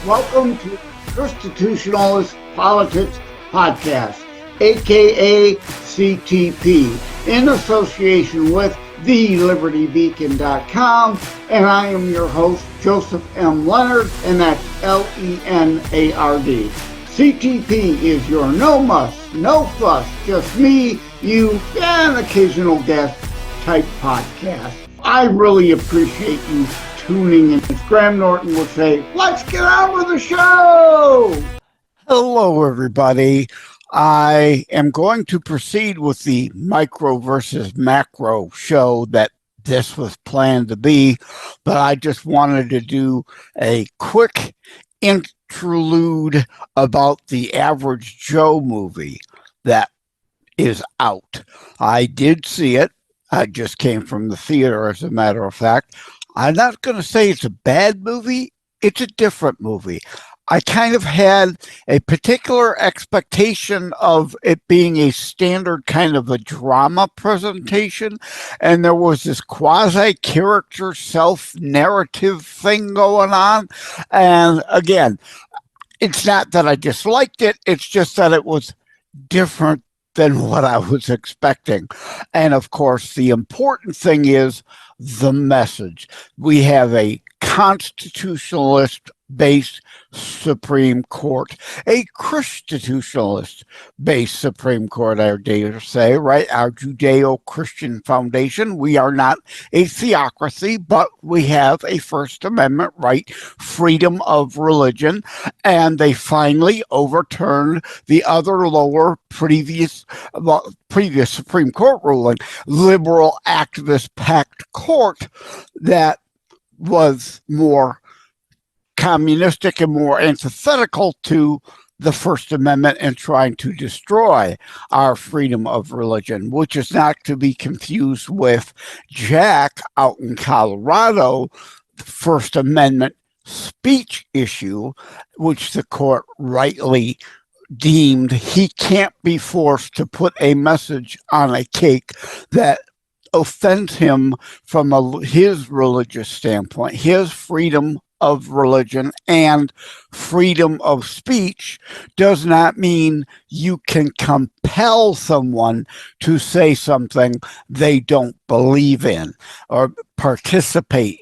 Welcome to ChristiTutionalist Politics Podcast, aka CTP, in association with TheLibertyBeacon.com, and I am your host, Joseph M. Leonard, and that's Leonard. CTP is your no muss, no fuss, just me, you, and occasional guest type podcast. I really appreciate you tuning in. As Graham Norton would say, let's get on with the show! Hello, everybody. I am going to proceed with the micro versus macro show that this was planned to be, but I just wanted to do a quick interlude about the Average Joe movie that is out. I did see it. I just came from the theater, as a matter of fact. I'm not going to say it's a bad movie. It's a different movie. I kind of had a particular expectation of it being a standard kind of a drama presentation, and there was this quasi-character self-narrative thing going on. And again, it's not that I disliked it, it's just that it was different than what I was expecting. And of course, the important thing is the message. We have a constitutionalist-based Supreme Court, a ChristiTutionalist-based Supreme Court, I dare say, right? Our Judeo-Christian foundation. We are not a theocracy, but we have a First Amendment right, freedom of religion, and they finally overturned the other lower previous Supreme Court ruling, liberal activist packed court that was more communistic and more antithetical to the First Amendment and trying to destroy our freedom of religion, which is not to be confused with Jack out in Colorado, the First Amendment speech issue, which the court rightly deemed he can't be forced to put a message on a cake that offends him from his religious standpoint. His freedom of religion and freedom of speech does not mean you can compel someone to say something they don't believe in or participate.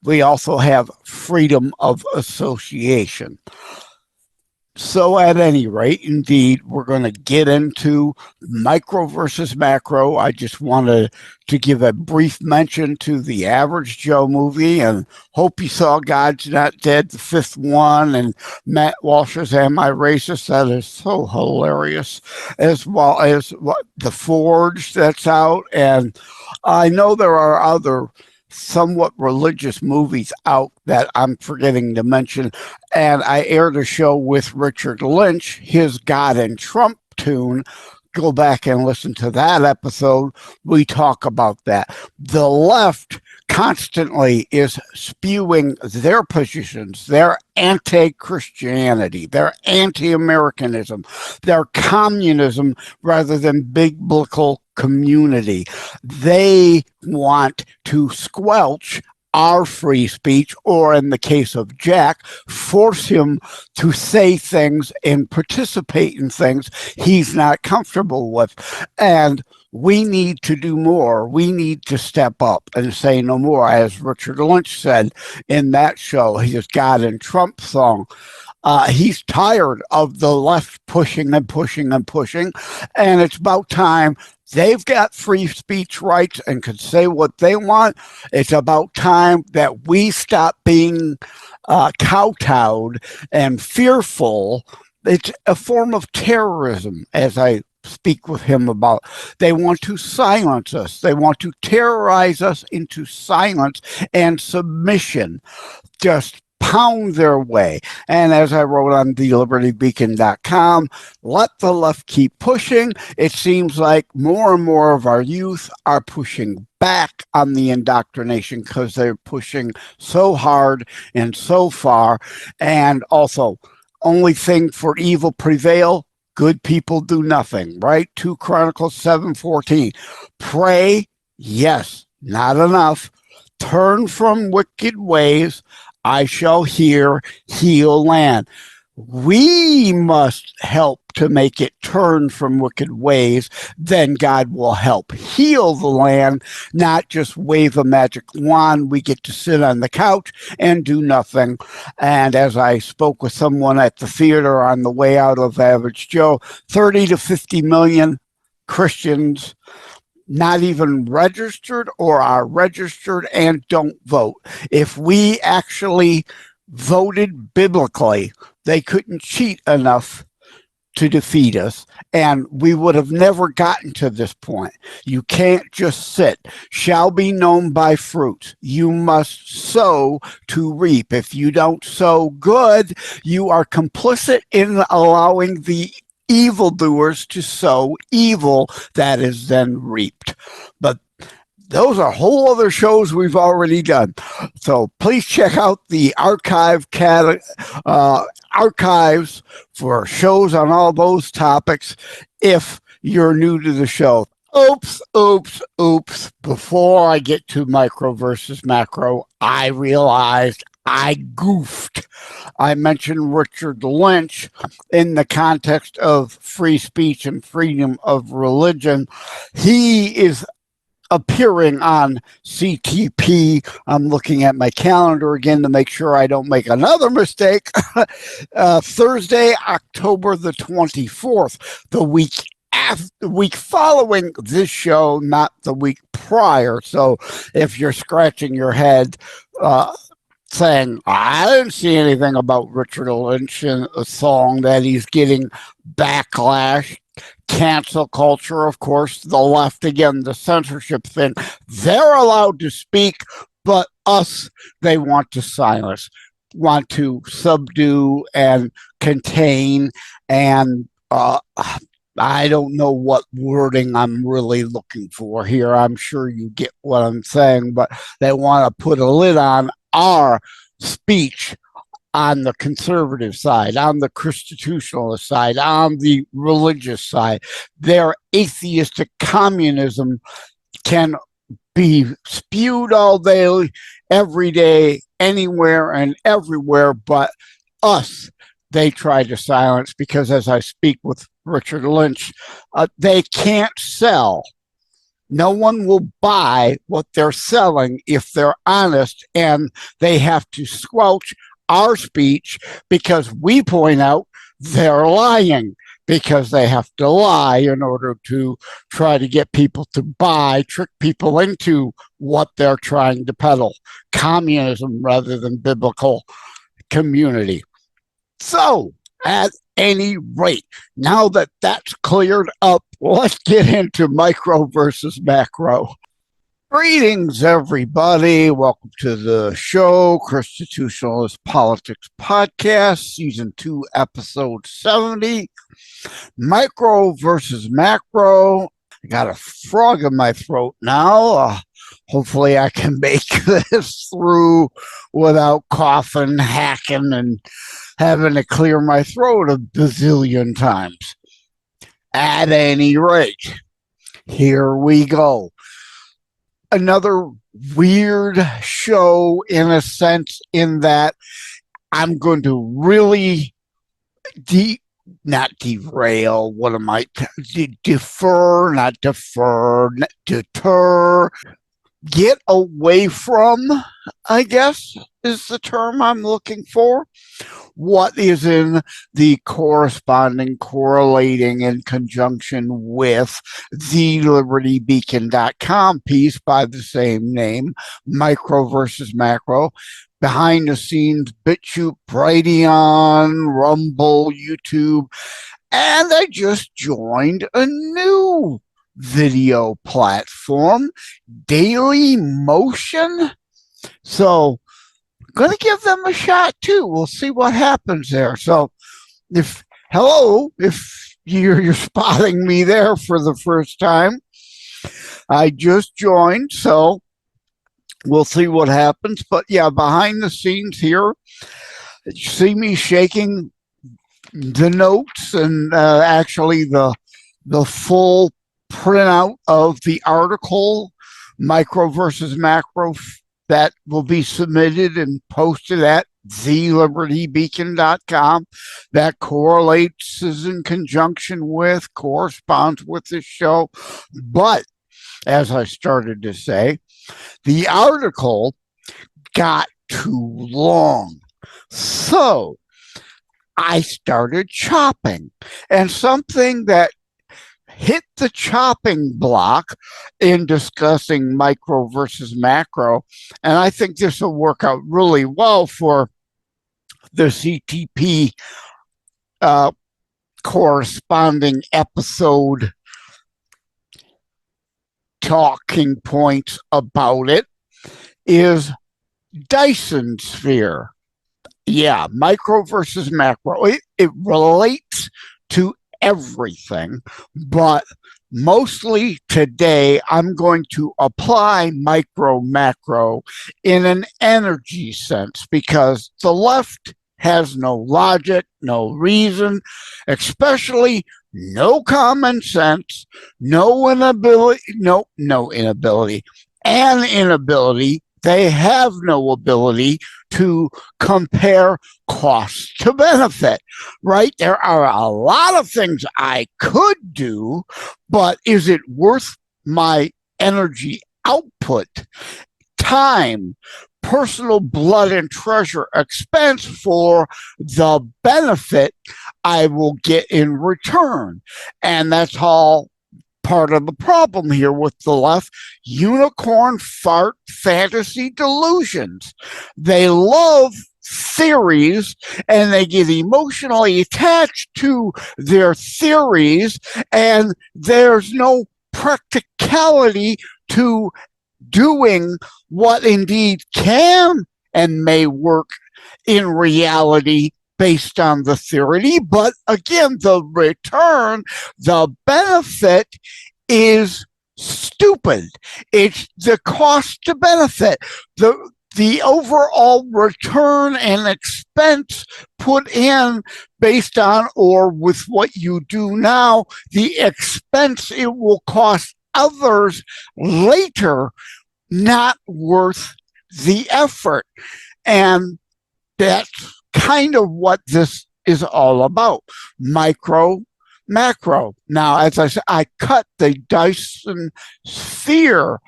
We also have freedom of association. So at any rate, indeed, we're going to get into micro versus macro. I just wanted to give a brief mention to the Average Joe movie and hope you saw God's Not Dead, the fifth one, and Matt Walsh's Am I Racist? That is so hilarious, as well as The Forge that's out. And I know there are other somewhat religious movies out that I'm forgetting to mention, and I aired a show with Richard Lynch, his God and Trump tune. Go back and listen to that episode. We talk about that. The left constantly is spewing their positions, their anti-Christianity, their anti-Americanism, their communism rather than biblical community. They want to squelch our free speech, or in the case of Jack, force him to say things and participate in things he's not comfortable with. And we need to do more. We need to step up and say no more. As Richard Lynch said in that show, his God and Trump song, he's tired of the left pushing and pushing and pushing, and it's about time. They've got free speech rights and can say what they want. It's about time that we stop being kowtowed and fearful. It's a form of terrorism, as I speak with him about. They want to silence us. They want to terrorize us into silence and submission. Just pound their way. And as I wrote on TheLibertyBeacon.com, let the left keep pushing. It seems like more and more of our youth are pushing back on the indoctrination because they're pushing so hard and so far. And also, only thing for evil prevail, good people do nothing, right? 2 Chronicles 7:14. Pray, yes, not enough. Turn from wicked ways. I shall hear, he'll land. We must help to make it turn from wicked ways. Then God will help heal the land, not just wave a magic wand. We get to sit on the couch and do nothing. And as I spoke with someone at the theater on the way out of Average Joe, 30 to 50 million Christians not even registered or are registered and don't vote. If we actually voted biblically, they couldn't cheat enough to defeat us, and we would have never gotten to this point. You can't just sit. Shall be known by fruits. You must sow to reap. If you don't sow good, you are complicit in allowing the evildoers to sow evil that is then reaped. But those are whole other shows we've already done. So please check out the archives for shows on all those topics if you're new to the show. Oops. Before I get to micro versus macro, I realized I goofed. I mentioned Richard Lynch in the context of free speech and freedom of religion. He is appearing on CTP. I'm looking at my calendar again to make sure I don't make another mistake. Thursday, October the 24th, the week following this show, not the week prior. So if you're scratching your head, saying, I didn't see anything about Richard Lynch in a song that he's getting backlash, cancel culture, of course, the left, again, the censorship thing. They're allowed to speak, but us, they want to silence, want to subdue and contain, and I don't know what wording I'm really looking for here. I'm sure you get what I'm saying, but they want to put a lid on our speech on the conservative side, on the ChristiTutionalist side, on the religious side. Their atheistic communism can be spewed all day, every day, anywhere and everywhere, but us, they try to silence because, as I speak with Richard Lynch, they can't sell. No one will buy what they're selling if they're honest, and they have to squelch our speech because we point out they're lying, because they have to lie in order to try to get people to buy, trick people into what they're trying to peddle, communism rather than biblical community. So, at any rate, now that that's cleared up, let's get into micro versus macro. Greetings, everybody. Welcome to the show, ChristiTutionalist Politics Podcast, Season 2, Episode 70. Micro versus macro. I got a frog in my throat now. Hopefully I can make this through without coughing, hacking, and having to clear my throat a bazillion times. At any rate, here we go. Another weird show in a sense, in that I'm going to really deter, get away from, I guess is the term I'm looking for, what is in the correlating in conjunction with the LibertyBeacon.com piece by the same name, Micro versus Macro, behind the scenes, BitChute, Brighteon, Rumble, YouTube, and I just joined a new video platform, Daily Motion. So going to give them a shot too. We'll see what happens there. So if you're spotting me there for the first time, I just joined, so we'll see what happens. But yeah, behind the scenes here, you see me shaking the notes and actually the full printout of the article, Micro versus Macro, that will be submitted and posted at thelibertybeacon.com that correlates, is in conjunction with, corresponds with the show. But as I started to say, the article got too long. So I started chopping, and something that hit the chopping block in discussing micro versus macro, and I think this will work out really well for the CTP corresponding episode talking points about it, is Dyson sphere. Yeah, micro versus macro. It relates to everything, but mostly today I'm going to apply micro macro in an energy sense, because the left has no logic, no reason, especially no common sense, no inability, an inability. They have no ability to compare cost to benefit, right? There are a lot of things I could do, but is it worth my energy output, time, personal blood and treasure expense for the benefit I will get in return? And that's all part of the problem here with the left. Unicorn fart fantasy delusions. They love theories and they get emotionally attached to their theories, and there's no practicality to doing what indeed can and may work in reality based on the theory. But again, the return, the benefit is stupid. It's the cost to benefit. The overall return and expense put in based on, or with what you do now, the expense it will cost others later, not worth the effort. And that's kind of what this is all about. Micro, macro. Now, as I said, I cut the Dyson sphere.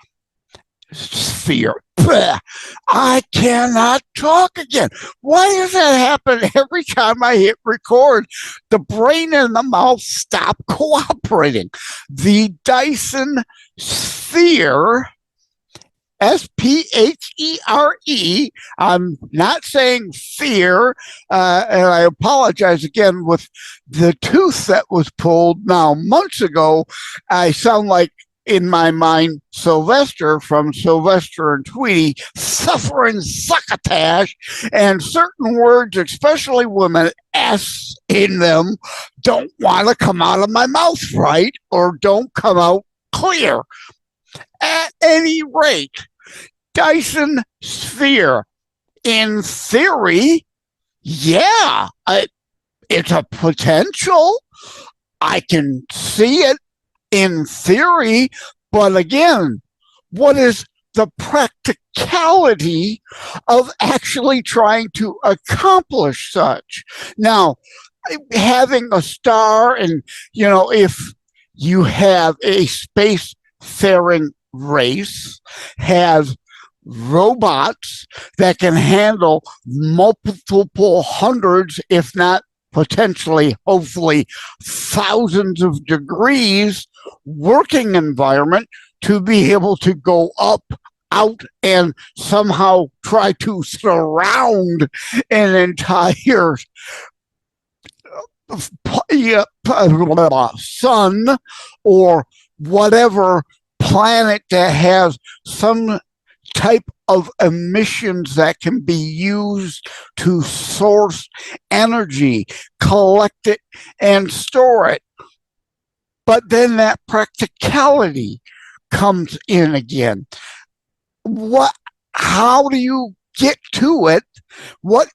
Blech. I cannot talk again. Why does that happen every time I hit record? The brain and the mouth stop cooperating. The Dyson sphere, S-P-H-E-R-E. I'm not saying fear, and I apologize again with the tooth that was pulled now months ago. I sound like, in my mind, Sylvester from Sylvester and Tweety, suffering succotash, and certain words, especially with an S in them, don't want to come out of my mouth right, or don't come out clear. At any rate, Dyson sphere, in theory, yeah, it's a potential. I can see it in theory, but again, what is the practicality of actually trying to accomplish such? Now, having a star, and if you have a spacefaring race, have robots that can handle multiple hundreds, if not potentially, hopefully, thousands of degrees working environment to be able to go up, out, and somehow try to surround an entire sun or whatever planet that has some type of emissions that can be used to source energy, collect it, and store it. But then that practicality comes in again. How do you get to it? What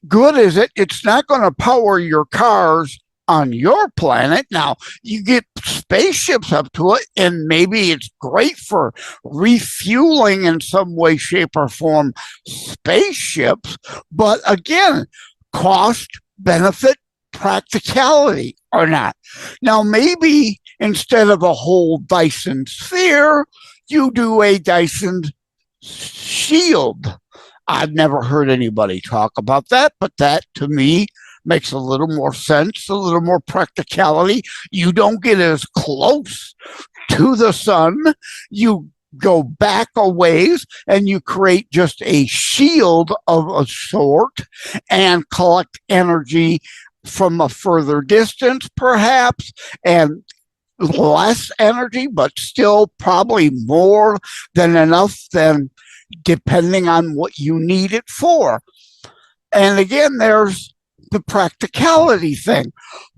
good is it? It's not going to power your cars on your planet. Now, you get spaceships up to it, and maybe it's great for refueling in some way, shape, or form spaceships. But again, cost, benefit, practicality or not. Now, maybe instead of a whole Dyson sphere, you do a Dyson shield. I've never heard anybody talk about that, but that to me makes a little more sense, a little more practicality. You don't get as close to the sun. You go back a ways and you create just a shield of a sort and collect energy from a further distance, perhaps, and less energy, but still probably more than enough, than depending on what you need it for. And again, there's the practicality thing.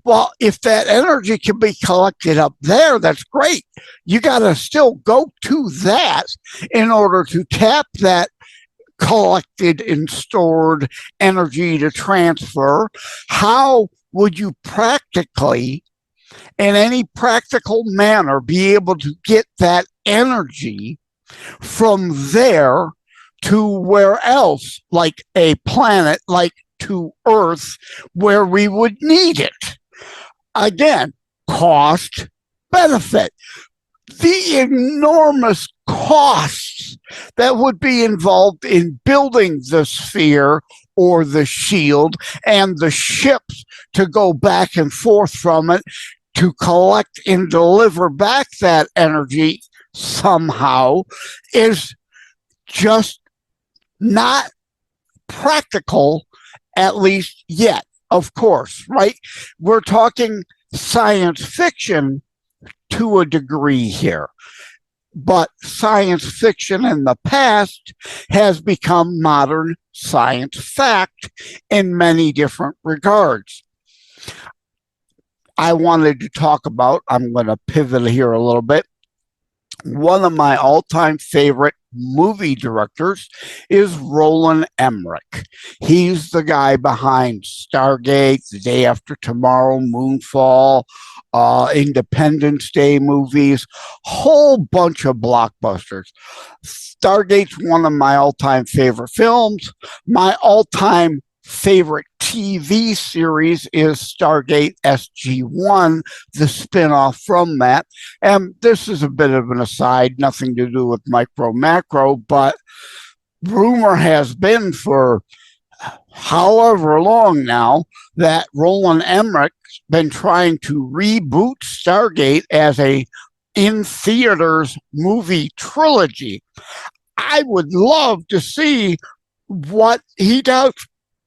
Well, if that energy can be collected up there, that's great. You got to still go to that in order to tap that collected and stored energy to transfer. How would you practically, in any practical manner, be able to get that energy from there to where else, like a planet, like to Earth, where we would need it? Again, cost, benefit. The enormous costs that would be involved in building the sphere or the shield, and the ships to go back and forth from it to collect and deliver back that energy somehow, is just not practical, at least yet. Of course, right? We're talking science fiction to a degree here, but science fiction in the past has become modern science fact in many different regards. I wanted to talk about, I'm going to pivot here a little bit. One of my all-time favorite movie directors is Roland Emmerich. He's the guy behind Stargate, The Day After Tomorrow, Moonfall, Independence Day movies, whole bunch of blockbusters. Stargate's one of my all-time favorite films. My all-time favorite TV series is Stargate SG-1, the spinoff from that. And this is a bit of an aside, nothing to do with micro macro, but rumor has been for however long now that Roland Emmerich's been trying to reboot Stargate as a in-theaters movie trilogy. I would love to see what he does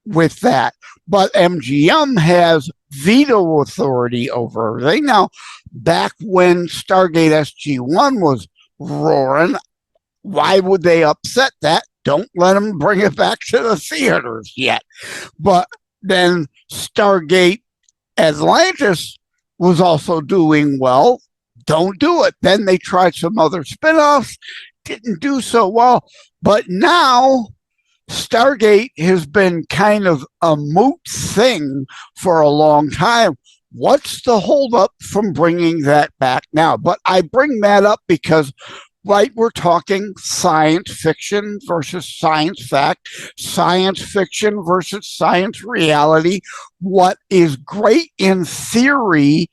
with that, but MGM has veto authority over everything. Now, back when Stargate SG-1 was roaring, why would they upset that? Don't let them bring it back to the theaters yet. But then Stargate Atlantis was also doing well. Don't do it. Then they tried some other spinoffs, didn't do so well. But now Stargate has been kind of a moot thing for a long time. What's the holdup from bringing that back now? But I bring that up because, right, we're talking science fiction versus science fact, science fiction versus science reality. What is great in theory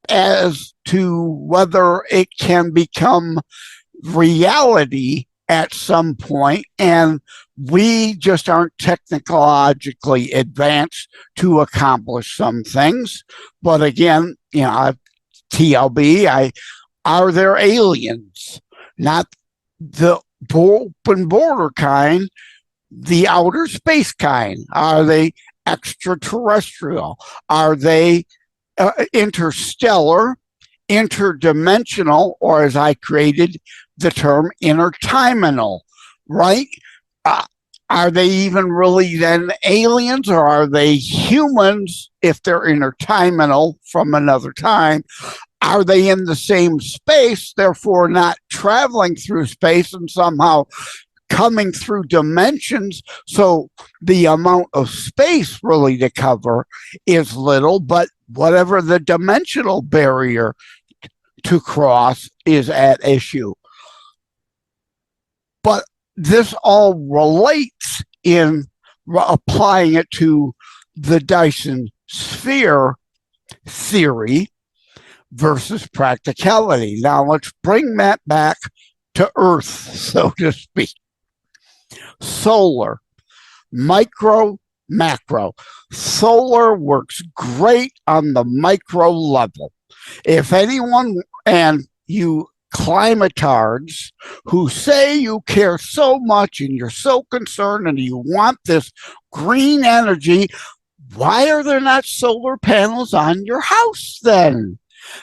as to whether it can become reality at some point, and we just aren't technologically advanced to accomplish some things. But again, you know, TLB, are there aliens? Not the open border kind, the outer space kind. Are they extraterrestrial? Are they interstellar, interdimensional, or as I created the term, intertimental, right? Are they even really then aliens, or are they humans if they're intertimental from another time? Are they in the same space, therefore not traveling through space and somehow coming through dimensions, so the amount of space really to cover is little, but whatever the dimensional barrier to cross is at issue. But this all relates in applying it to the Dyson sphere theory versus practicality. Now let's bring that back to Earth, so to speak. Solar, micro, macro. Solar works great on the micro level. If anyone, and you climatards who say you care so much and you're so concerned and you want this green energy, why are there not solar panels on your house then?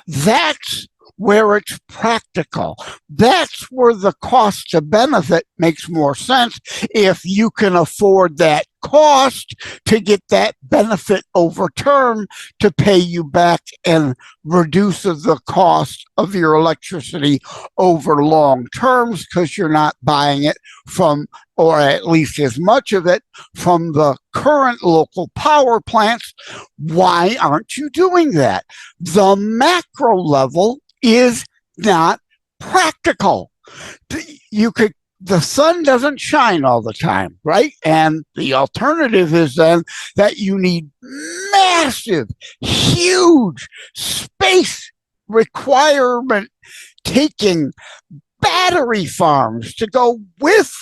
That's where it's practical. That's where the cost to benefit makes more sense if you can afford that cost to get that benefit over term to pay you back and reduces the cost of your electricity over long terms because you're not buying it from, or at least as much of it, from the current local power plants. Why aren't you doing that? The macro level is not practical. The sun doesn't shine all the time, right? And the alternative is then that you need massive, huge space requirement taking battery farms to go with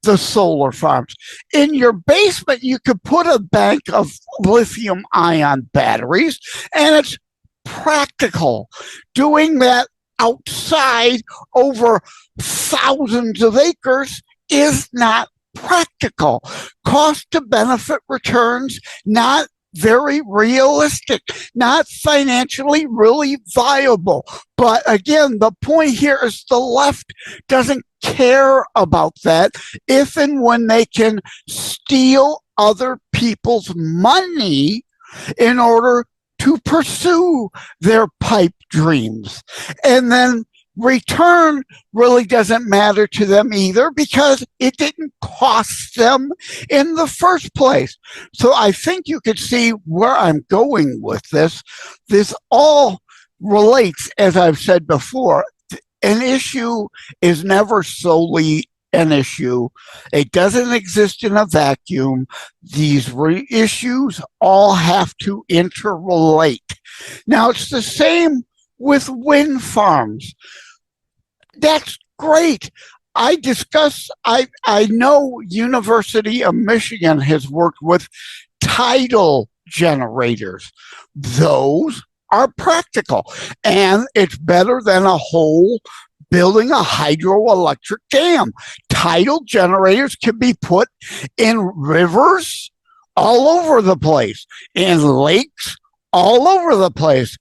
the solar farms. In your basement, you could put a bank of lithium ion batteries, and it's practical. Doing that outside over thousands of acres is not practical. Cost to benefit returns, not very realistic, not financially really viable. But again, the point here is the left doesn't care about that if and when they can steal other people's money in order to pursue their pipe dreams. And then return really doesn't matter to them either because it didn't cost them in the first place. So I think you could see where I'm going with this. This all relates, as I've said before. An issue is never solely an issue. It doesn't exist in a vacuum. These issues all have to interrelate. Now, it's the same with wind farms. That's great. I know University of Michigan has worked with tidal generators. Those are practical, and it's better than a whole building a hydroelectric dam. Tidal generators can be put in rivers all over the place, in lakes all over the place,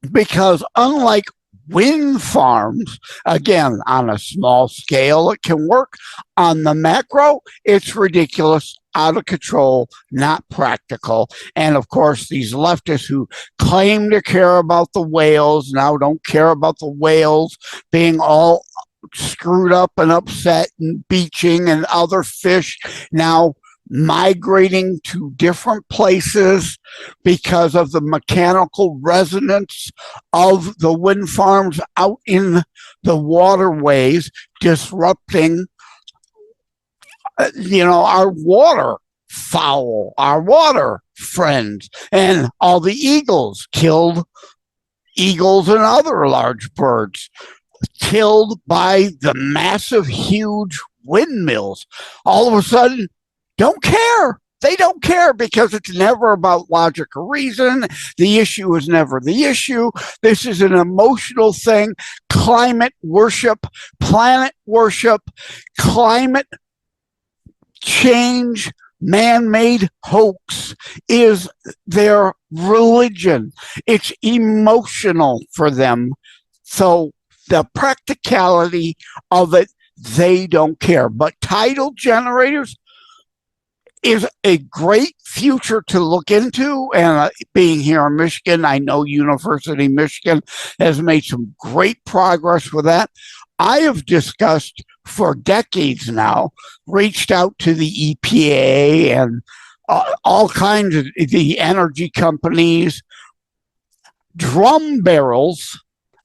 because unlike wind farms, again, on a small scale, it can work. On the macro, it's ridiculous, out of control, not practical. And of course, these leftists who claim to care about the whales now don't care about the whales being all screwed up and upset and beaching, and other fish now migrating to different places because of the mechanical resonance of the wind farms out in the waterways, disrupting our water fowl, our water friends, and all the eagles killed, eagles and other large birds killed by the massive, huge windmills. All of a sudden, don't care. They don't care because it's never about logic or reason. The issue is never the issue. This is an emotional thing. Climate worship, planet worship, climate change, man-made hoax is their religion. It's emotional for them. So the practicality of it, they don't care. But tidal generators, is a great future to look into. And being here in Michigan, I know University of Michigan has made some great progress with that. I have discussed for decades now, reached out to the EPA and all kinds of the energy companies. Drum barrels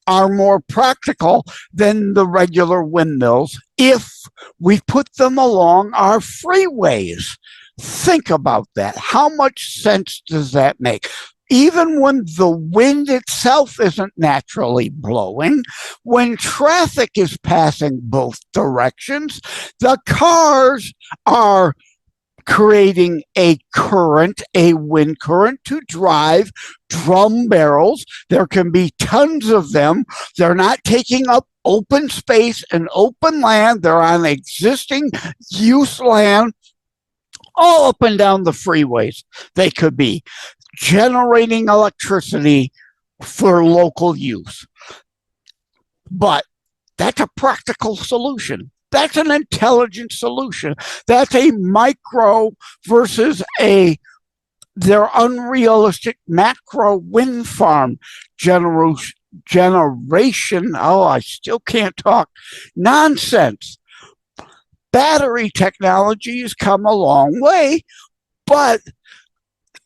are more practical than the regular windmills if we put them along our freeways. Think about that. How much sense does that make? Even when the wind itself isn't naturally blowing, when traffic is passing both directions, the cars are creating a current, a wind current to drive drum barrels. There can be tons of them. They're not taking up open space and open land. They're on existing use land all up and down the freeways. They could be generating electricity for local use. But that's a practical solution. That's an intelligent solution. That's a micro versus their unrealistic macro wind farm generation. Oh, I still can't talk. Nonsense. Battery technology has come a long way, but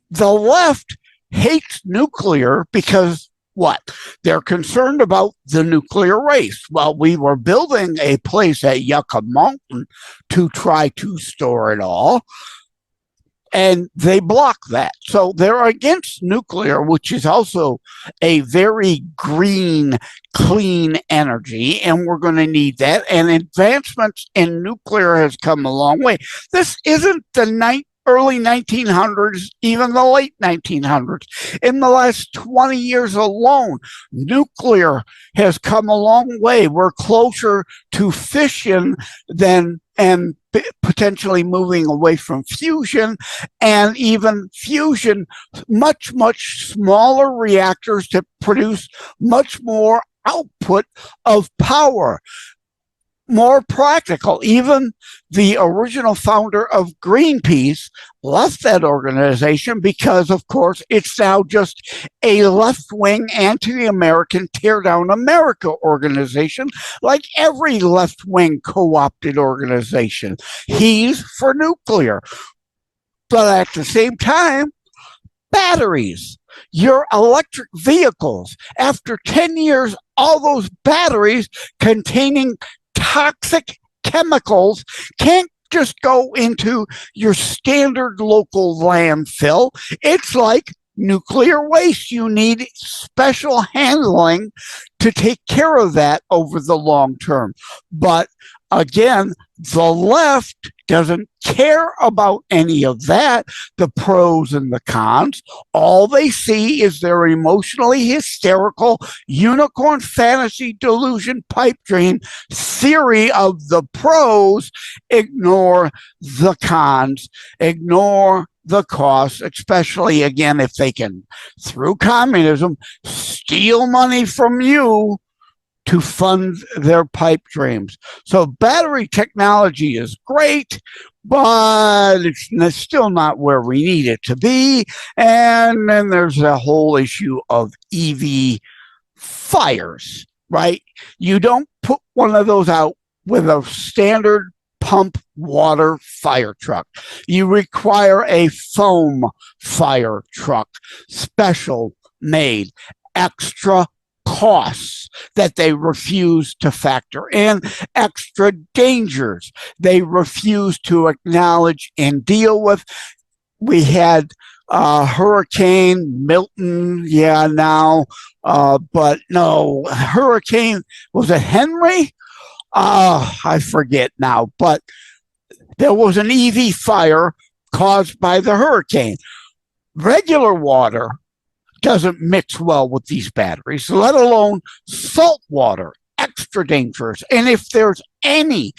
the left hates nuclear because what? They're concerned about the nuclear race. Well, we were building a place at Yucca Mountain to try to store it all, and they block that. So they're against nuclear, which is also a very green, clean energy, and we're going to need that. And advancements in nuclear has come a long way. This isn't the early 1900s, even the late 1900s. In the last 20 years alone, nuclear has come a long way. We're closer to fission and potentially moving away from fusion, and even fusion, much, much smaller reactors to produce much more output of power. More practical. Even the original founder of Greenpeace left that organization because, of course, it's now just a left-wing, anti-American, tear-down America organization, like every left-wing co-opted organization. He's for nuclear. But at the same time, batteries. Your electric vehicles, after 10 years, all those batteries containing toxic chemicals can't just go into your standard local landfill. It's like nuclear waste. You need special handling to take care of that over the long term. But again, the left doesn't care about any of that, the pros and the cons. All they see is their emotionally hysterical unicorn fantasy delusion pipe dream theory of the pros. Ignore the cons, ignore the costs, especially, again, if they can, through communism, steal money from you to fund their pipe dreams. So battery technology is great, but it's still not where we need it to be. And then there's a whole issue of EV fires, right? You don't put one of those out with a standard pump water fire truck. You require a foam fire truck, special made, extra costs that they refuse to factor in, extra dangers they refuse to acknowledge and deal with. We had Hurricane Milton, but no, Hurricane, was it Henry? I forget now, but there was an EV fire caused by the hurricane. Regular water doesn't mix well with these batteries, let alone salt water, extra dangerous. And if there's any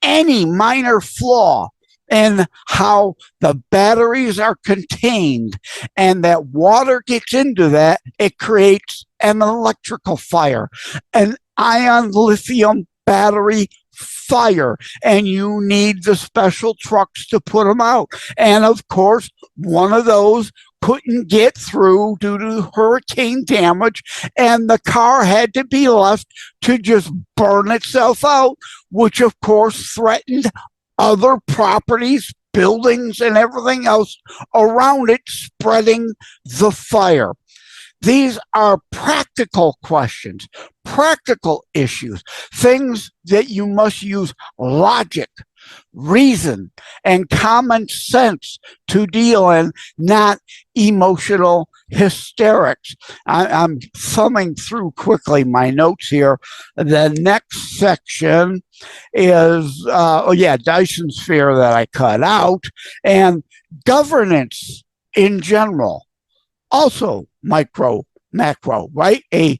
minor flaw in how the batteries are contained and that water gets into that, it creates an electrical fire, an ion lithium battery fire, and you need the special trucks to put them out. And of course, one of those couldn't get through due to hurricane damage, and the car had to be left to just burn itself out, which of course threatened other properties, buildings, and everything else around it, spreading the fire. These are practical questions, practical issues, things that you must use logic, reason, and common sense to deal in, not emotional hysterics. I'm thumbing through quickly my notes here. The next section is, Dyson sphere that I cut out, and governance in general. Also micro, macro, right? A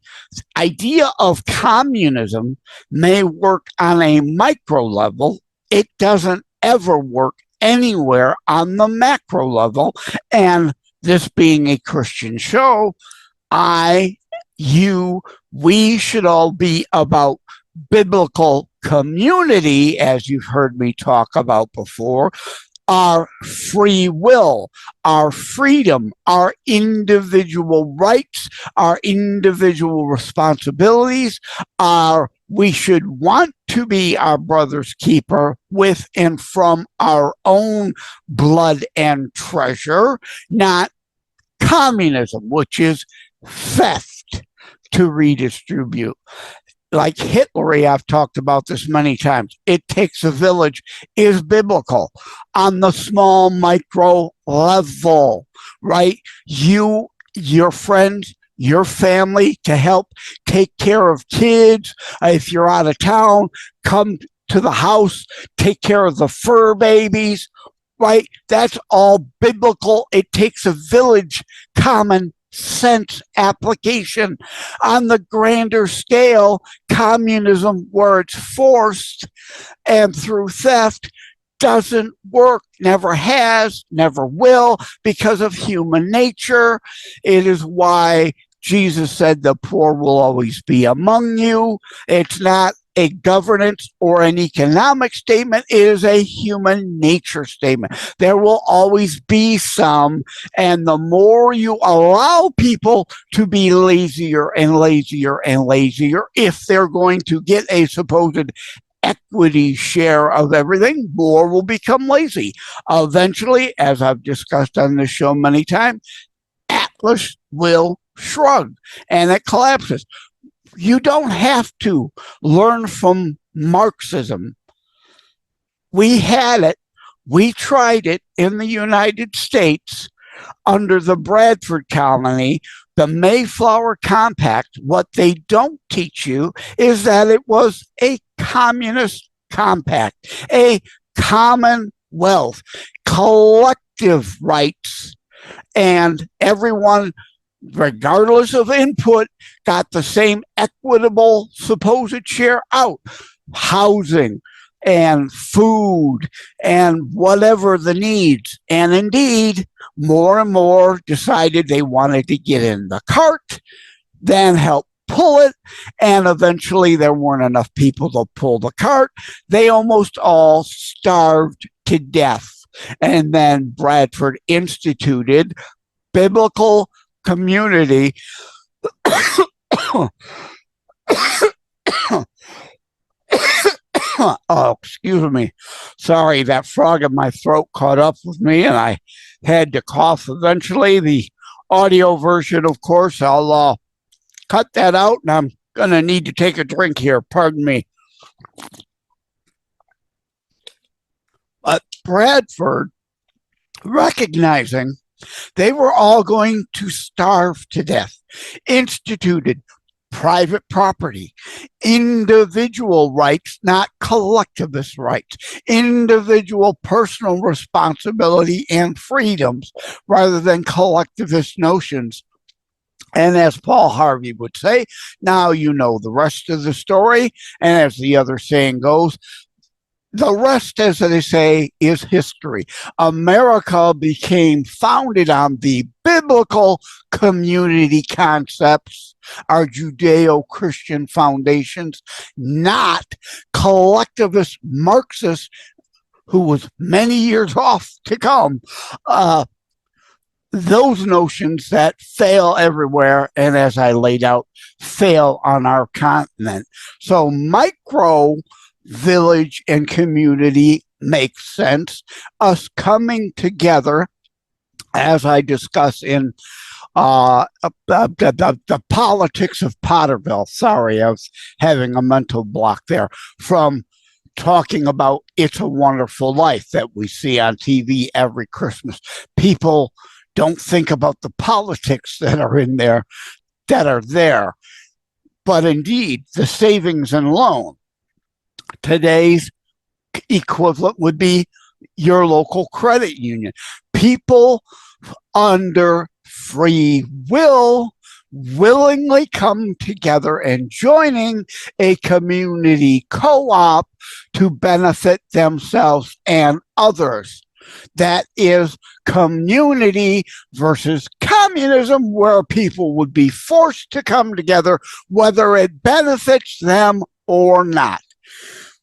idea of communism may work on a micro level. It doesn't ever work anywhere on the macro level. And this being a Christian show, we should all be about biblical community, as you've heard me talk about before, our free will, our freedom, our individual rights, our individual responsibilities, we should want to be our brother's keeper with and from our own blood and treasure, not communism, which is theft to redistribute. Like Hitler, I've talked about this many times. It takes a village is biblical on the small micro level, right? You, your friends, your family to help take care of kids. If you're out of town, come to the house, take care of the fur babies, right? That's all biblical. It takes a village, common sense application. On the grander scale, communism, where it's forced and through theft, doesn't work, never has, never will, because of human nature. It is why Jesus said the poor will always be among you. It's not a governance or an economic statement. It is a human nature statement. There will always be some, and the more you allow people to be lazier and lazier and lazier, if they're going to get a supposed equity share of everything, more will become lazy. Eventually, as I've discussed on this show many times, Atlas will shrug and it collapses. You don't have to learn from Marxism. We had it. We tried it in the United States under the Bradford colony, the Mayflower Compact. What they don't teach you is that it was a communist compact, a commonwealth, collective rights, and everyone, regardless of input, got the same equitable supposed share out. Housing and food and whatever the needs. And indeed, more and more decided they wanted to get in the cart, then help pull it. And eventually there weren't enough people to pull the cart. They almost all starved to death. And then Bradford instituted biblical community. Oh, excuse me. Sorry, that frog in my throat caught up with me and I had to cough eventually. The audio version, of course, I'll cut that out and I'm going to need to take a drink here. Pardon me. But Bradford, recognizing they were all going to starve to death, instituted private property, individual rights, not collectivist rights, individual personal responsibility and freedoms rather than collectivist notions. And as Paul Harvey would say, now you know the rest of the story. And as the other saying goes, the rest, as they say, is history. America became founded on the biblical community concepts our Judeo-Christian foundations, not collectivist Marxists, who was many years off to come, those notions that fail everywhere, and as I laid out, fail on our continent. So micro, village, and community makes sense. Us coming together, as I discuss in the politics of Potterville. Sorry, I was having a mental block there. From talking about It's a Wonderful Life that we see on TV every Christmas. People don't think about the politics that are in there, that are there. But indeed, the savings and loan, today's equivalent would be your local credit union. People under free will willingly come together and joining a community co-op to benefit themselves and others. That is community versus communism, where people would be forced to come together, whether it benefits them or not.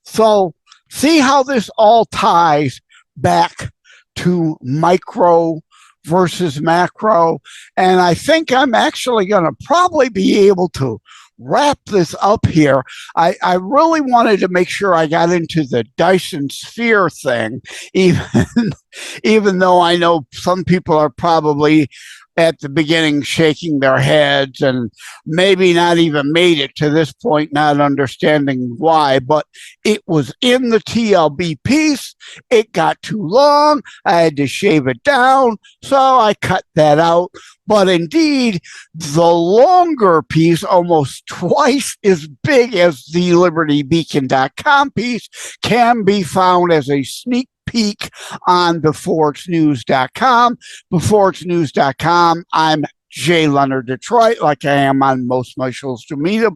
So see how this all ties back to micro versus macro. And I think I'm actually going to probably be able to wrap this up here. I really wanted to make sure I got into the Dyson sphere thing, even though I know some people are probably at the beginning shaking their heads and maybe not even made it to this point, not understanding why, but it was in the TLB piece. It got too long. I had to shave it down, so I cut that out. But indeed, the longer piece, almost twice as big as the LibertyBeacon.com piece, can be found as a sneak peek on beforeitsnews.com. Beforeitsnews.com. I'm JLenardDetroit, like I am on most of my social media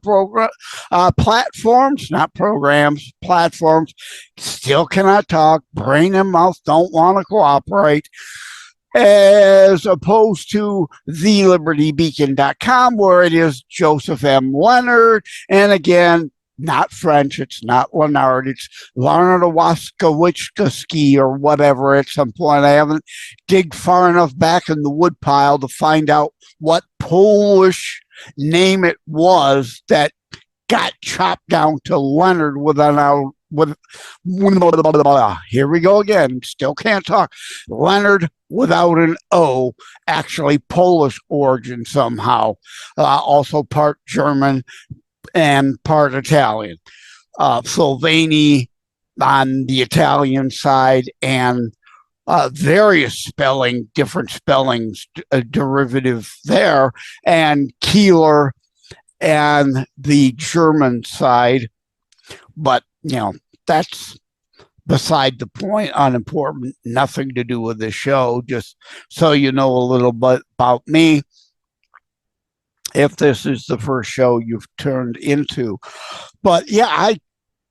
platforms, not programs, platforms. Still cannot talk. Brain and mouth don't want to cooperate. As opposed to thelibertybeacon.com, where it is Joseph M. Leonard. And again, not French, it's not Leonard, it's Larnawaskowicki or whatever at some point. I haven't digged far enough back in the woodpile to find out what Polish name it was that got chopped down to Leonard here we go again, still can't talk. Leonard without an O, actually Polish origin somehow, also part German and part Italian. Sloveni on the Italian side, and various different spellings, derivative there, and Keeler and the German side. But, that's beside the point, unimportant, nothing to do with the show, just so you know a little bit about me, if this is the first show you've turned into. But yeah, I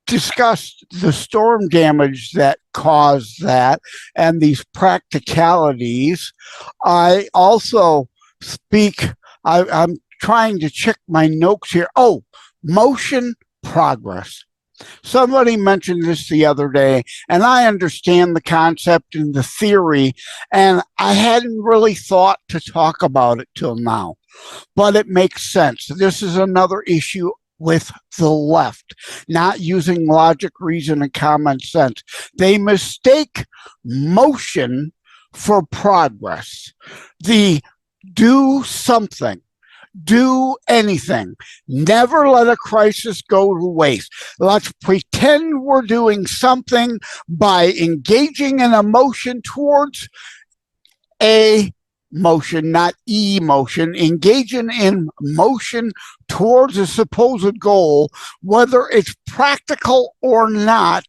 discussed the storm damage that caused that and these practicalities. I also I'm trying to check my notes here. Oh, motion progress. Somebody mentioned this the other day, and I understand the concept and the theory, and I hadn't really thought to talk about it till now, but it makes sense. This is another issue with the left, not using logic, reason, and common sense. They mistake motion for progress. The do something. Do anything. Never let a crisis go to waste. Let's pretend we're doing something by engaging in a motion towards a motion, not emotion, engaging in motion towards a supposed goal, whether it's practical or not,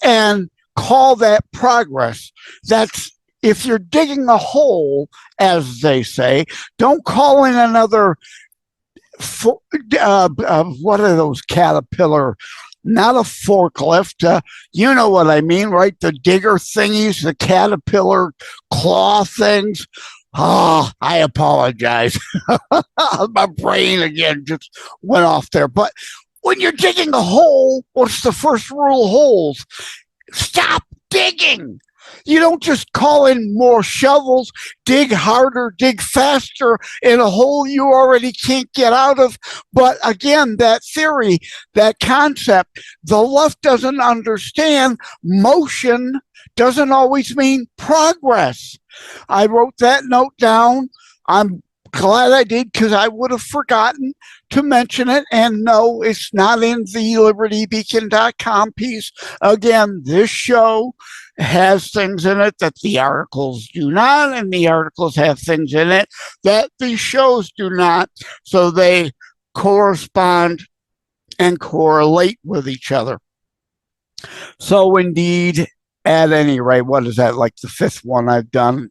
and call that progress. That's if you're digging a hole, as they say, don't call in another, what are those Caterpillar, not a forklift, you know what I mean, right? The digger thingies, the Caterpillar claw things. I apologize. My brain again just went off there. But when you're digging a hole, what's the first rule of holes? Stop digging. You don't just call in more shovels, dig harder, dig faster in a hole you already can't get out of. But again, that theory, that concept, the left doesn't understand motion doesn't always mean progress. I wrote that note down. I'm glad I did because I would have forgotten to mention it. And no, it's not in the libertybeacon.com piece. Again, this show has things in it that the articles do not, and the articles have things in it that the shows do not. So they correspond and correlate with each other. So indeed, at any rate, what is that, like the fifth one I've done?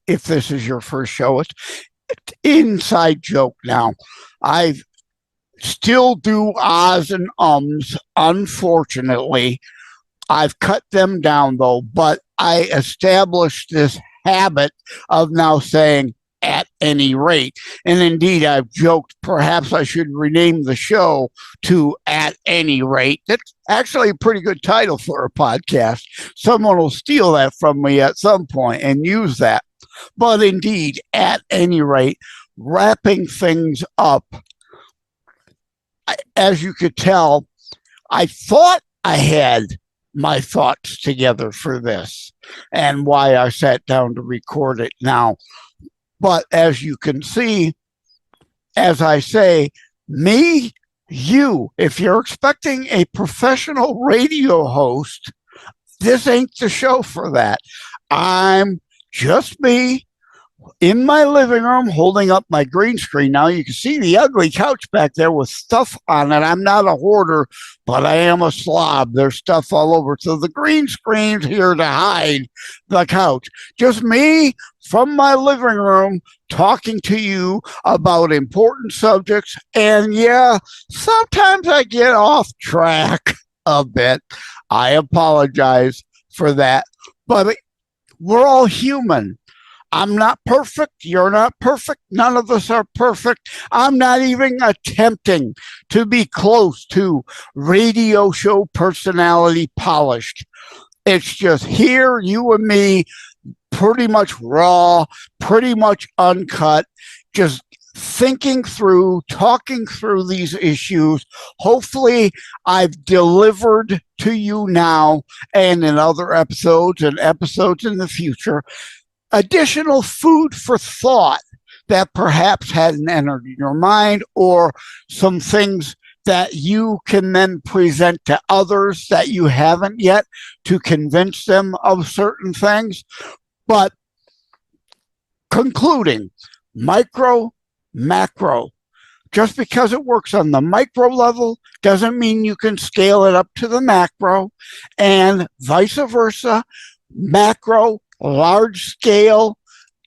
If this is your first show, it's inside joke now. I still do ahs and ums, unfortunately. I've cut them down, though, but I established this habit of now saying at any rate. And indeed, I've joked perhaps I should rename the show to At Any Rate. That's actually a pretty good title for a podcast. Someone will steal that from me at some point and use that. But indeed, at any rate, wrapping things up, as you could tell, I thought I had my thoughts together for this and why I sat down to record it now. But as you can see, as I say, me, you, if you're expecting a professional radio host, this ain't the show for that. I'm just me in my living room holding up my green screen. Now you can see the ugly couch back there with stuff on it. I'm not a hoarder, but I am a slob. There's stuff all over. So the green screen's here to hide the couch. Just me from my living room talking to you about important subjects. And yeah, sometimes I get off track a bit. I apologize for that. But we're all human. I'm not perfect. You're not perfect. None of us are perfect. I'm not even attempting to be close to radio show personality polished. It's just here, you and me, pretty much raw, pretty much uncut, just thinking through, talking through these issues. Hopefully, I've delivered to you now and in other episodes and episodes in the future additional food for thought that perhaps hadn't entered your mind, or some things that you can then present to others that you haven't yet to convince them of certain things. But concluding, micro, macro. Just because it works on the micro level doesn't mean you can scale it up to the macro, and vice versa. Macro, large scale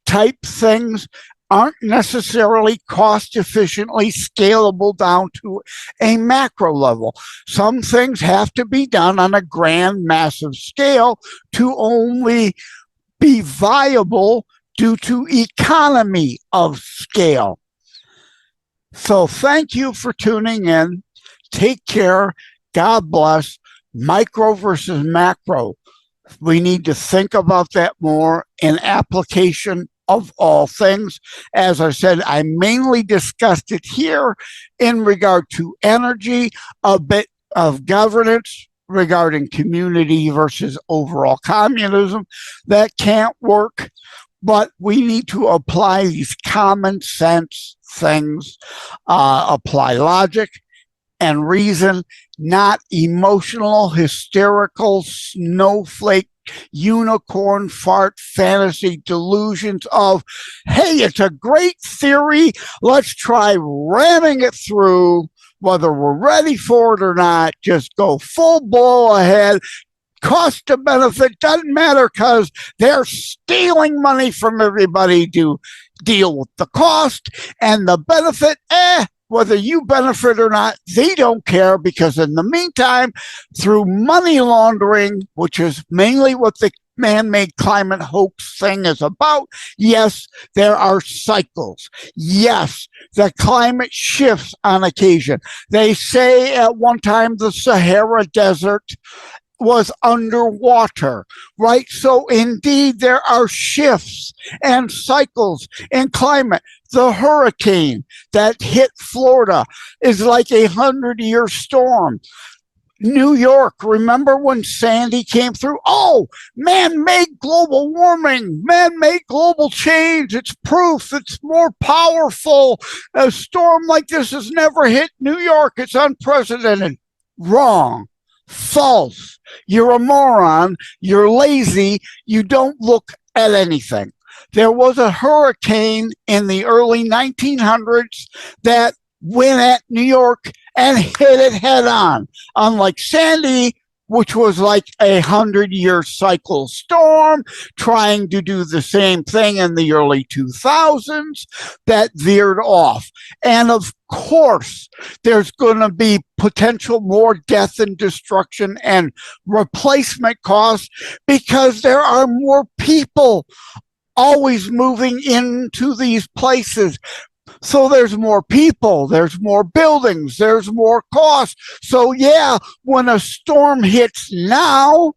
type things aren't necessarily cost efficiently scalable down to a macro level. Some things have to be done on a grand, massive scale to only be viable due to economy of scale. So thank you for tuning in. Take care. God bless. Micro versus macro. We need to think about that more in application of all things. As I said, I mainly discussed it here in regard to energy, a bit of governance regarding community versus overall communism. That can't work, but we need to apply these common sense things, apply logic and reason, not emotional, hysterical, snowflake, unicorn fart fantasy delusions of, hey, it's a great theory, let's try ramming it through, whether we're ready for it or not. Just go full blow ahead. Cost to benefit doesn't matter because they're stealing money from everybody to deal with the cost, and the benefit, whether you benefit or not, they don't care, because in the meantime, through money laundering, which is mainly what the man-made climate hoax thing is about. Yes, there are cycles. Yes, the climate shifts on occasion. They say at one time the Sahara Desert was underwater, right? So indeed, there are shifts and cycles in climate. The hurricane that hit Florida is like a 100-year storm. New York, remember when Sandy came through? Oh, man-made global warming, man-made global change. It's proof it's more powerful. A storm like this has never hit New York. It's unprecedented. Wrong. False. You're a moron. You're lazy. You don't look at anything. There was a hurricane in the early 1900s that went at New York and hit it head on. Unlike Sandy, which was like a 100-year cycle storm, trying to do the same thing in the early 2000s, that veered off. And of course, there's going to be potential more death and destruction and replacement costs because there are more people always moving into these places. So there's more people, there's more buildings, there's more costs. So yeah, when a storm hits now,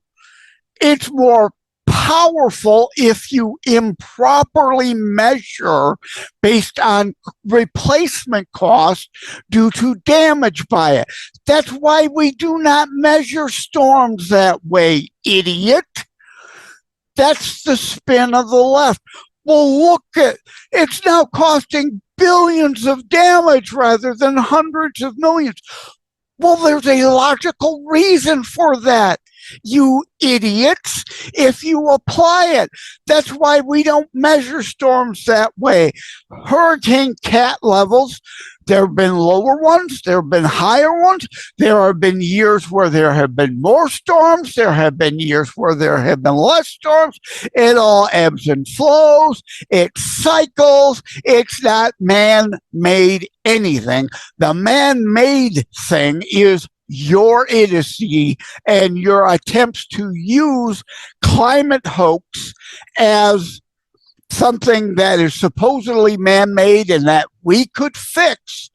it's more powerful if you improperly measure based on replacement cost due to damage by it. That's why we do not measure storms that way, idiot. That's the spin of the left. Well, look at it's now costing billions of damage rather than hundreds of millions. Well, there's a logical reason for that, you idiots, if you apply it. That's why we don't measure storms that way. Hurricane cat levels, there have been lower ones, there have been higher ones. There have been years where there have been more storms. There have been years where there have been less storms. It all ebbs and flows. It cycles. It's not man-made anything. The man-made thing is your idiocy and your attempts to use climate hoax as something that is supposedly man-made and that we could fix.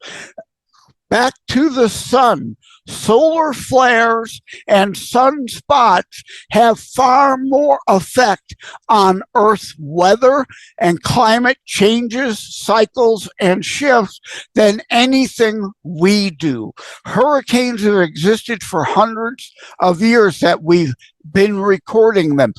Back to the sun. Solar flares and sunspots have far more effect on Earth's weather and climate changes, cycles, and shifts than anything we do. Hurricanes have existed for hundreds of years that we've been recording them.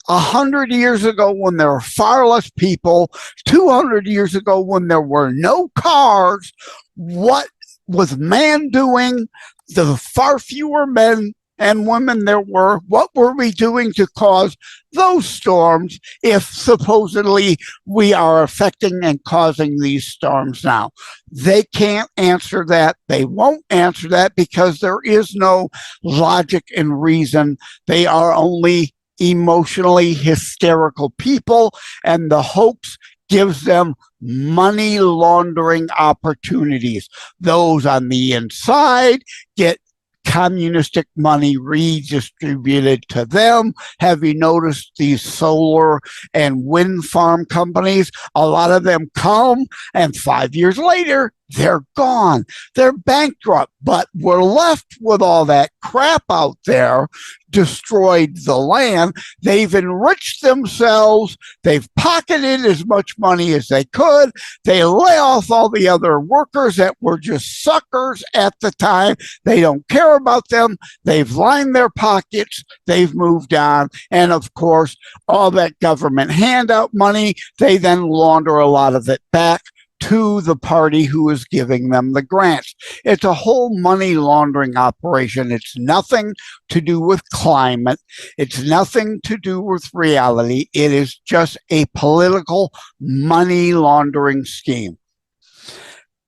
100 years ago when there were far less people, 200 years ago when there were no cars, what was man doing? The far fewer men and women there were, what were we doing to cause those storms if supposedly we are affecting and causing these storms now? They can't answer that. They won't answer that because there is no logic and reason. They are only emotionally hysterical people, and the hoax gives them money laundering opportunities. Those on the inside get communistic money redistributed to them. Have you noticed these solar and wind farm companies? A lot of them come, and 5 years later, they're gone. They're bankrupt, but we're left with all that crap out there, destroyed the land. They've enriched themselves. They've pocketed as much money as they could. They lay off all the other workers that were just suckers at the time. They don't care about them. They've lined their pockets. They've moved on. And of course, all that government handout money, they then launder a lot of it back to the party who is giving them the grants. It's a whole money laundering operation. It's nothing to do with climate. It's nothing to do with reality. It is just a political money laundering scheme.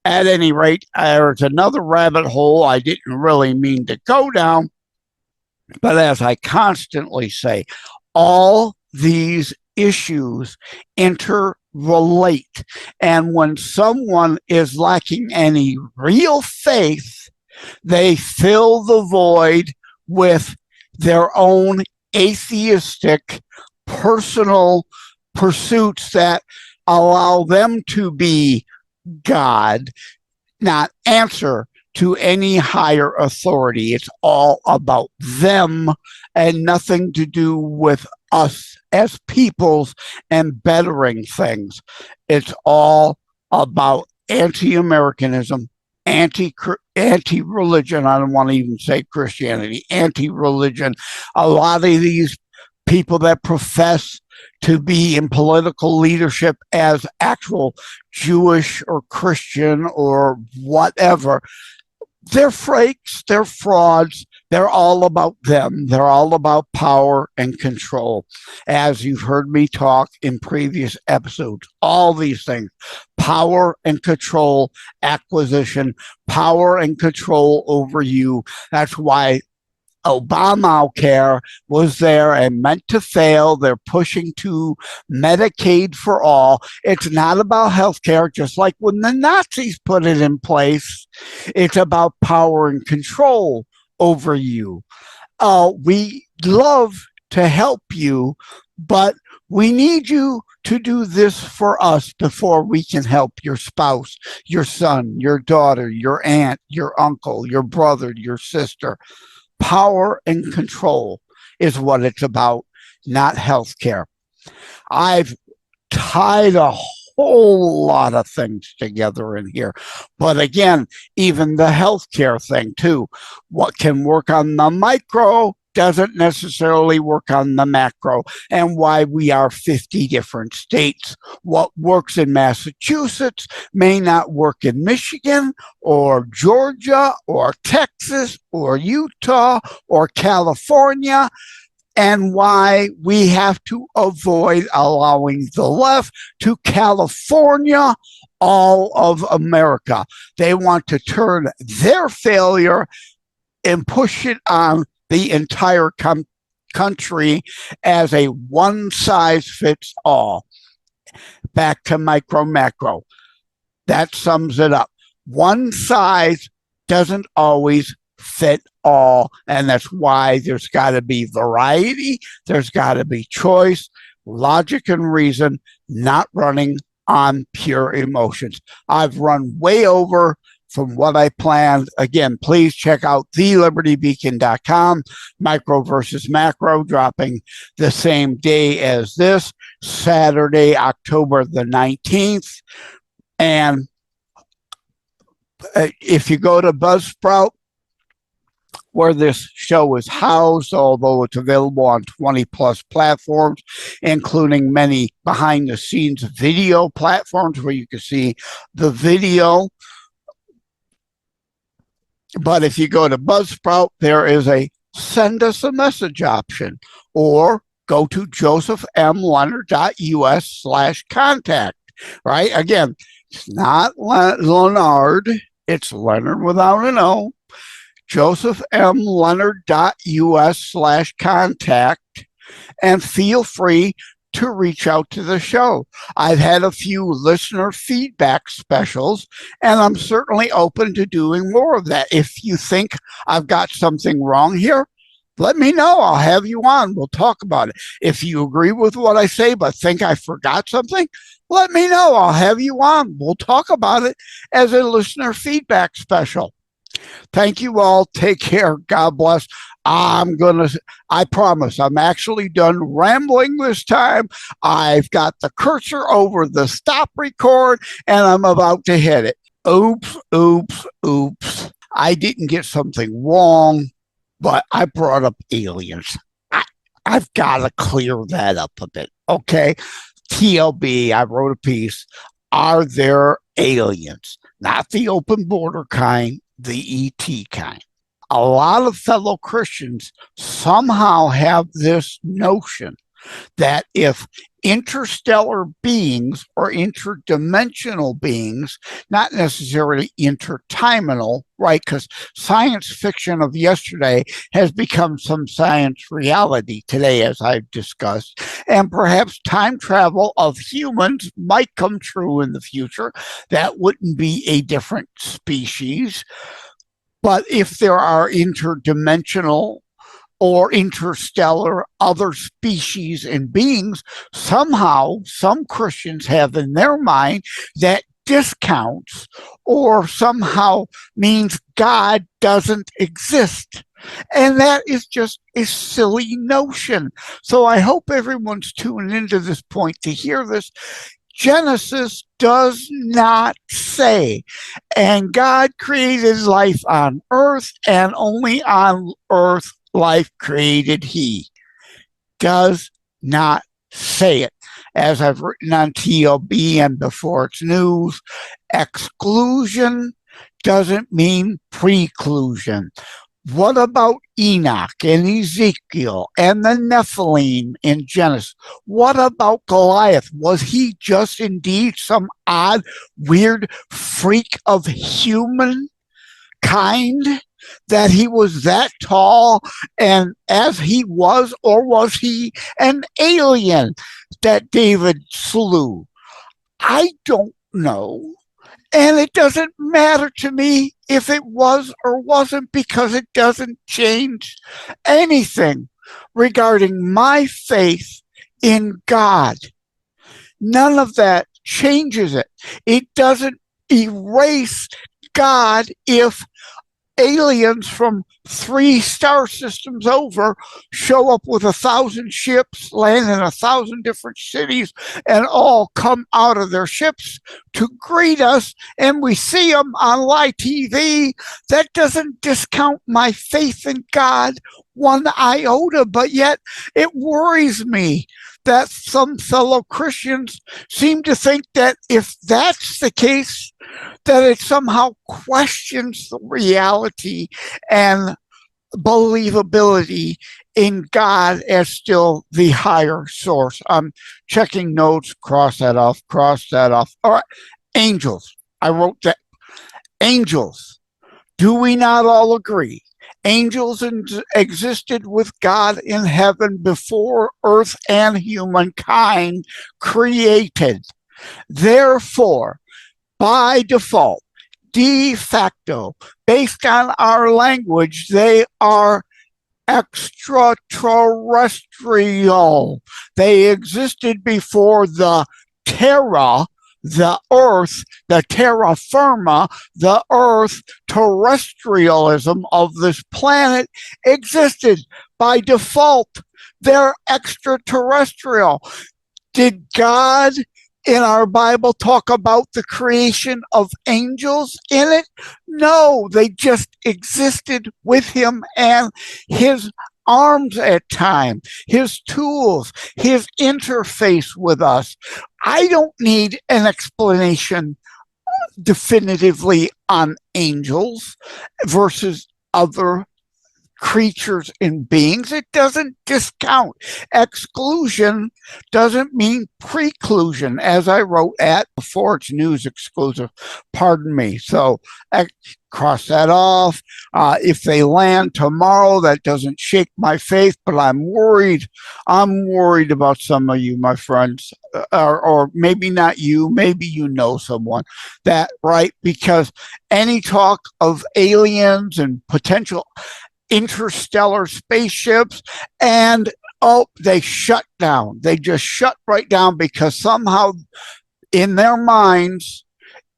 At any rate, there's another rabbit hole I didn't really mean to go down, but as I constantly say, all these issues interrelate. And when someone is lacking any real faith, they fill the void with their own atheistic, personal pursuits that allow them to be God, not answer to any higher authority. It's all about them and nothing to do with us as peoples and bettering things. It's all about anti-Americanism, anti-religion. I don't want to even say Christianity, anti-religion. A lot of these people that profess to be in political leadership as actual Jewish or Christian or whatever, they're fakes, they're frauds, they're all about them. They're all about power and control. As you've heard me talk in previous episodes, all these things, power and control, acquisition, power and control over you. That's why Obamacare was there and meant to fail. They're pushing to Medicaid for all. It's not about healthcare, just like when the Nazis put it in place. It's about power and control over you. We love to help you, but we need you to do this for us before we can help your spouse, your son, your daughter, your aunt, your uncle, your brother, your sister. Power and control is what it's about, not healthcare. I've tied a whole lot of things together in here. But again, even the healthcare thing too. What can work on the micro doesn't necessarily work on the macro, and why we are 50 different states. What works in Massachusetts may not work in Michigan or Georgia or Texas or Utah or California, and why we have to avoid allowing the left to California all of America. They want to turn their failure and push it on the entire country as a one-size-fits-all. Back to micro-macro. That sums it up. One size doesn't always fit all, and that's why there's got to be variety, there's got to be choice, logic and reason, not running on pure emotions. I've run way over from what I planned. Again, please check out thelibertybeacon.com. Micro versus macro dropping the same day as this, Saturday, October the 19th. And if you go to Buzzsprout, where this show is housed, although it's available on 20 plus platforms, including many behind the scenes video platforms where you can see the video. But if you go to Buzzsprout, there is a send us a message option, or go to josephmleonard.us/contact, right? Again, it's not Leonard, it's Leonard without an O. josephmleonard.us/contact, and feel free to reach out to the show. I've had a few listener feedback specials, and I'm certainly open to doing more of that. If you think I've got something wrong here, let me know. I'll have you on. We'll talk about it. If you agree with what I say but think I forgot something, let me know. I'll have you on. We'll talk about it as a listener feedback special. Thank you all. Take care. God bless. I promise I'm actually done rambling this time. I've got the cursor over the stop record and I'm about to hit it. Oops. I didn't get something wrong, but I brought up aliens. I've got to clear that up a bit. Okay. TLB, I wrote a piece. Are there aliens? Not the open border kind, the ET kind. A lot of fellow Christians somehow have this notion that if interstellar beings or interdimensional beings, not necessarily intertimental, right? Because science fiction of yesterday has become some science reality today, as I've discussed, and perhaps time travel of humans might come true in the future. That wouldn't be a different species. But if there are interdimensional or interstellar other species and beings, somehow some Christians have in their mind that discounts or somehow means God doesn't exist. And that is just a silly notion. So I hope everyone's tuning into this point to hear this. Genesis does not say, and God created life on earth, and only on earth life created he. Does not say it. As I've written on TLB and before it's news, exclusion doesn't mean preclusion. What about Enoch and Ezekiel and the Nephilim in Genesis? What about Goliath? Was he just indeed some odd, weird freak of human kind that he was that tall and as he was, or was he an alien that David slew? I don't know. And it doesn't matter to me if it was or wasn't, because it doesn't change anything regarding my faith in God. None of that changes it. It doesn't erase God if aliens from 3 star systems over show up with 1,000 ships, land in 1,000 different cities, and all come out of their ships to greet us, and we see them on live TV. That doesn't discount my faith in God one iota, but yet it worries me that some fellow Christians seem to think that if that's the case, that it somehow questions the reality and believability in God as still the higher source. I'm checking notes, cross that off. All right, angels. I wrote that. Angels. Do we not all agree? Angels existed with God in heaven before earth and humankind created. Therefore, by default, de facto, based on our language, they are extraterrestrial. They existed before the terra, the earth, the terra firma, the earth terrestrialism of this planet existed. By default, they're extraterrestrial. Did God in our Bible talk about the creation of angels in it? No, they just existed with him and his arms at times, his tools, his interface with us. I don't need an explanation definitively on angels versus other creatures and beings. It doesn't discount. Exclusion doesn't mean preclusion, as I wrote at before it's news exclusive. Pardon me. So cross that off. If they land tomorrow, that doesn't shake my faith, but I'm worried. I'm worried about some of you, my friends, or maybe not you, maybe you know someone that, right? Because any talk of aliens and potential interstellar spaceships, and they shut down. They just shut right down because somehow in their minds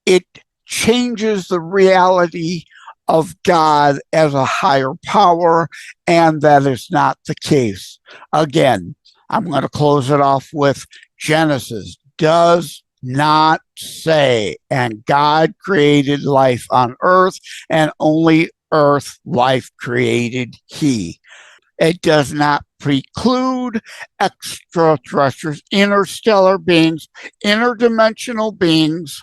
it changes the reality of God as a higher power, and that is not the case. Again, I'm going to close it off with Genesis does not say, and God created life on earth, and only earth life created he. It does not preclude extraterrestrials, interstellar beings, interdimensional beings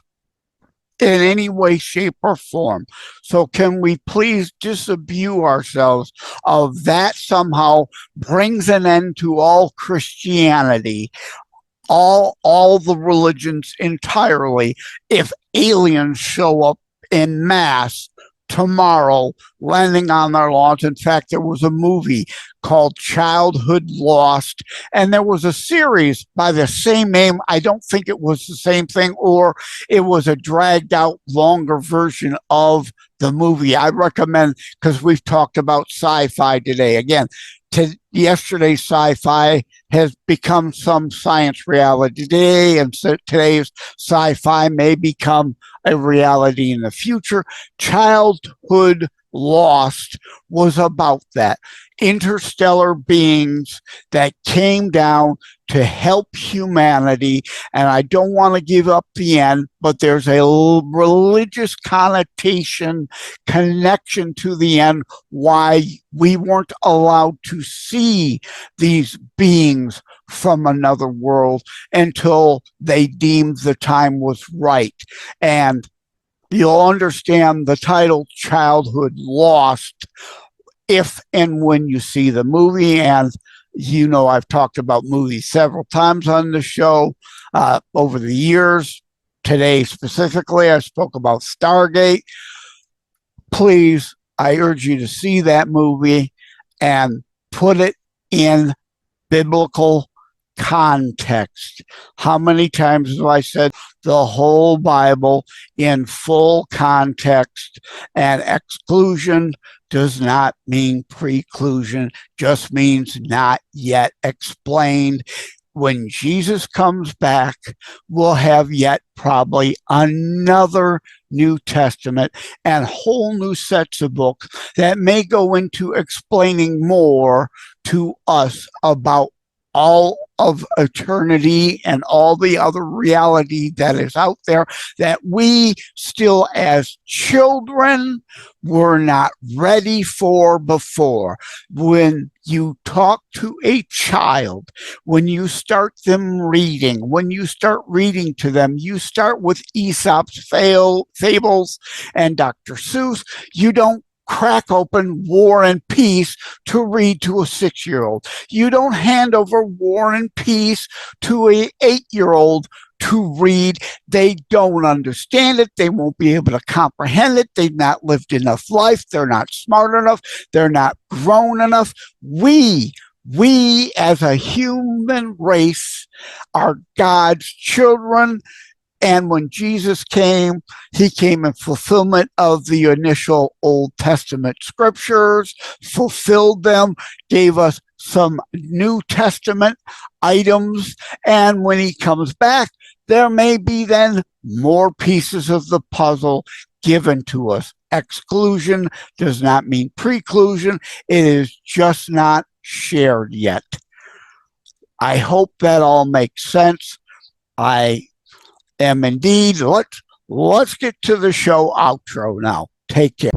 in any way, shape, or form. So can we please disabuse ourselves of that? Somehow brings an end to all Christianity, all the religions entirely, if aliens show up in mass tomorrow landing on our lawns. In fact, there was a movie called Childhood Lost, and there was a series by the same name. I don't think it was the same thing, or it was a dragged out longer version of the movie. I recommend, because we've talked about sci-fi today. Again, Yesterday's sci-fi has become some science reality today, and so today's sci-fi may become a reality in the future. Childhood Lost was about that. Interstellar beings that came down to help humanity, and I don't want to give up the end, but there's a religious connotation, connection to the end, why we weren't allowed to see these beings from another world until they deemed the time was right. And you'll understand the title Childhood Lost if and when you see the movie. And you know, I've talked about movies several times on the show over the years. Today specifically, I spoke about Stargate. Please, I urge you to see that movie and put it in biblical context. How many times have I said the whole Bible in full context? And exclusion does not mean preclusion, just means not yet explained. When Jesus comes back, we'll have yet probably another New Testament and whole new sets of books that may go into explaining more to us about all of eternity and all the other reality that is out there that we still as children were not ready for before. When you talk to a child, when you start them reading, when you start reading to them, you start with Aesop's fables and Dr. Seuss. You don't crack open War and Peace to read to a 6-year-old. You don't hand over War and Peace to a 8-year-old to read. They don't understand it. They won't be able to comprehend it. They've not lived enough life. They're not smart enough. They're not grown enough. We as a human race are God's children. And when Jesus came, he came in fulfillment of the initial Old Testament scriptures, fulfilled them, gave us some New Testament items. And when he comes back, there may be then more pieces of the puzzle given to us. Exclusion does not mean preclusion. It is just not shared yet. I hope that all makes sense. I am indeed. Let's get to the show outro now. Take care.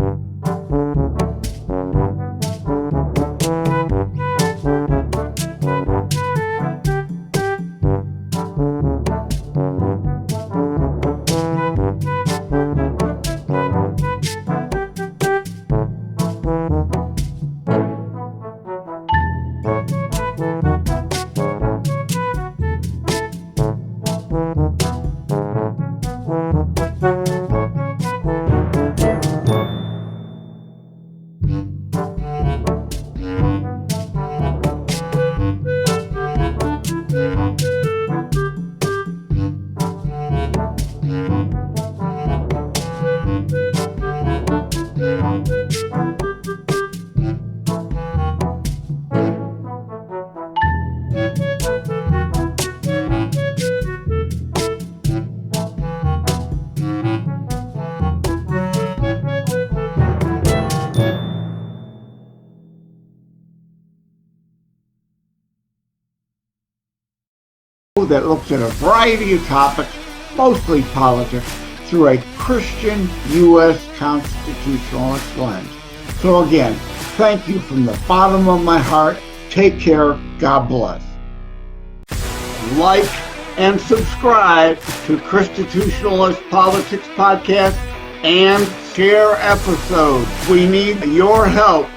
That looks at a variety of topics, mostly politics, through a Christian U.S. constitutionalist lens. So again, thank you from the bottom of my heart. Take care. God bless. Like and subscribe to ChristiTutionalist Politics Podcast and share episodes. We need your help